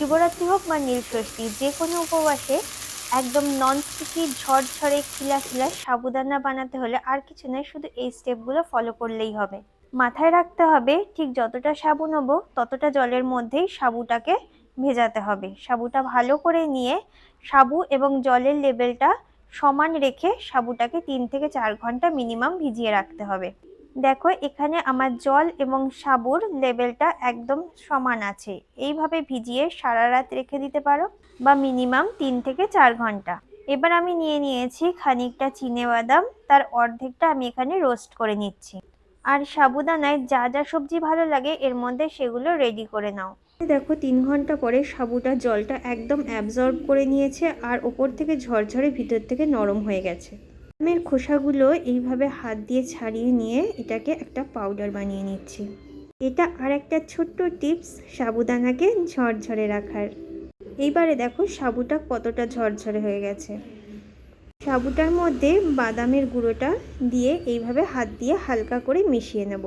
শিবরাত্রি হোক বা নীলষষ্ঠী, যে কোনো উপবাসে একদম ননস্টিকি ঝরঝরে খিলা খিলা সাবুদানা বানাতে হলে আর কিছু নয়, শুধু এই স্টেপগুলো ফলো করলেই হবে। মাথায় রাখতে হবে ঠিক যতটা সাবু নেবো ততটা জলের মধ্যেই সাবুটাকে ভেজাতে হবে। সাবুটা ভালো করে নিয়ে সাবু এবং জলের লেভেলটা সমান রেখে সাবুটাকে 3 থেকে 4 ঘন্টা মিনিমাম ভিজিয়ে রাখতে হবে। দেখো এখানে আমার জল এবং সাবুর লেভেলটা একদম সমান আছে। এইভাবে ভিজিয়ে সারা রাত রেখে দিতে পারো বা মিনিমাম 3 থেকে 4 ঘন্টা। এবার আমি নিয়ে নিয়েছি খানিকটা চিনেবাদাম, তার অর্ধেকটা আমি এখানে রোস্ট করে নিচ্ছি। আর সাবুদানায় যা যা সবজি ভালো লাগে এর মধ্যে সেগুলো রেডি করে নাও। দেখো 3 ঘন্টা পরে সাবুটা জলটা একদম অ্যাবজর্ব করে নিয়েছে আর ওপর থেকে ঝরঝরে ভিতর থেকে নরম হয়ে গেছে। আমের খোসাগুলো এইভাবে হাত দিয়ে ছাড়িয়ে নিয়ে এটাকে একটা পাউডার বানিয়ে নিচ্ছি। এটা আর একটা ছোট্ট টিপস সাবুদানাকে ঝরঝরে রাখার। এইবারে দেখো সাবুটা কতটা ঝরঝরে হয়ে গেছে। সাবুটার মধ্যে বাদামের গুঁড়োটা দিয়ে এইভাবে হাত দিয়ে হালকা করে মিশিয়ে নেব।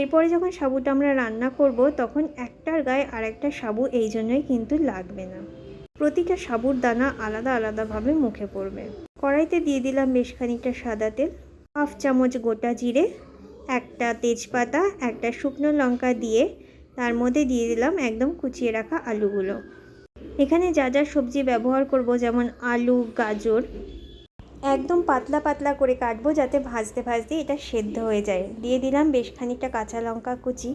এরপরে যখন সাবুটা আমরা রান্না করব তখন একটার গায়ে আরেকটা সাবু এই জন্যই কিন্তু লাগবে না। প্রতিটা সাবুর দানা আলাদা আলাদাভাবে মুখে পড়বে। কড়াইতে দিয়ে দিলাম বেশ খানিকটা সাদা তেল, 1/2 চামচ গোটা জিরে, একটা তেজপাতা, একটা শুকনো লঙ্কা দিয়ে তার মধ্যে দিয়ে দিলাম একদম কুচিয়ে রাখা আলুগুলো। এখানে যা যা সবজি ব্যবহার করব যেমন আলু, গাজর একদম পাতলা পাতলা করে কাটবো যাতে ভাজতে ভাজতে এটা সেদ্ধ হয়ে যায়। দিয়ে দিলাম বেশ খানিকটা কাঁচা লঙ্কা কুচি।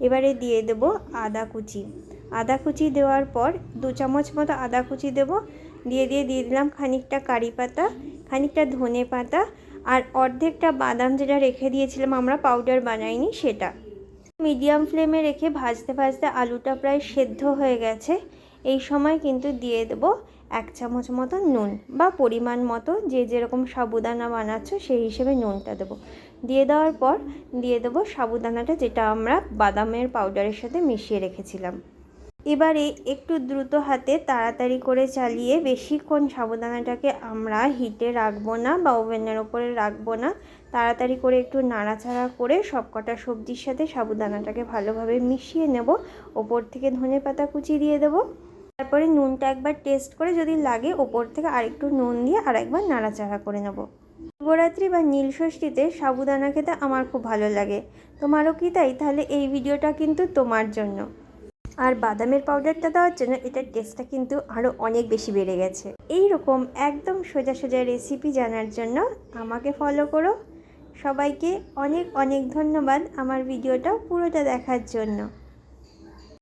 এবারে দিয়ে দেব আদা কুচি। আদা কুচি দেওয়ার পর 2 চামচ মতো আদা কুচি দেব। দিয়ে দিলাম খানিকটা কারি পাতা, খানিকটা ধনে পাতা আর অর্ধেকটা বাদাম যেটা রেখে দিয়েছিলাম আমরা, পাউডার বানাইনি সেটা। মিডিয়াম ফ্লেমে রেখে ভাজতে ভাজতে আলুটা প্রায় সেদ্ধ হয়ে গেছে। এই সময় কিন্তু দিয়ে দেব 1 চামচ মতো নুন বা পরিমাণ মতো, যে যেরকম সাবুদানা বানাচ্ছ সেই হিসেবে নুনটা দেবো। দিয়ে দেওয়ার পর দিয়ে দেবো সাবুদানাটা যেটা আমরা বাদামের পাউডারের সাথে মিশিয়ে রেখেছিলাম। এবারে একটু দ্রুত হাতে তাড়াতাড়ি করে চালিয়ে বেশিক্ষণ সাবুদানাটাকে আমরা হিটে রাখবো না বা ওভেনের ওপরে রাখবো না। তাড়াতাড়ি করে একটু নাড়াচাড়া করে সবকটা সবজির সাথে সাবুদানাটাকে ভালোভাবে মিশিয়ে নেব। ওপর থেকে ধনেপাতা কুচি দিয়ে দেবো। তারপরে নুনটা একবার টেস্ট করে যদি লাগে ওপর থেকে আরেকটু নুন দিয়ে আরেকবার নাড়াচাড়া করে নেব। শিবরাত্রি বা নীলষষ্ঠীতে সাবুদানা খেতে আমার খুব ভালো লাগে। তোমারও কি তাই? তাহলে এই ভিডিওটা কিন্তু তোমার জন্য। আর বাদামের পাউডারটা দেওয়ার জন্য এটার টেস্টটা কিন্তু আরও অনেক বেশি বেড়ে গেছে। এই রকম একদম সোজা সোজা রেসিপি জানার জন্য আমাকে ফলো করো। সবাইকে অনেক অনেক ধন্যবাদ আমার ভিডিওটা পুরোটা দেখার জন্য।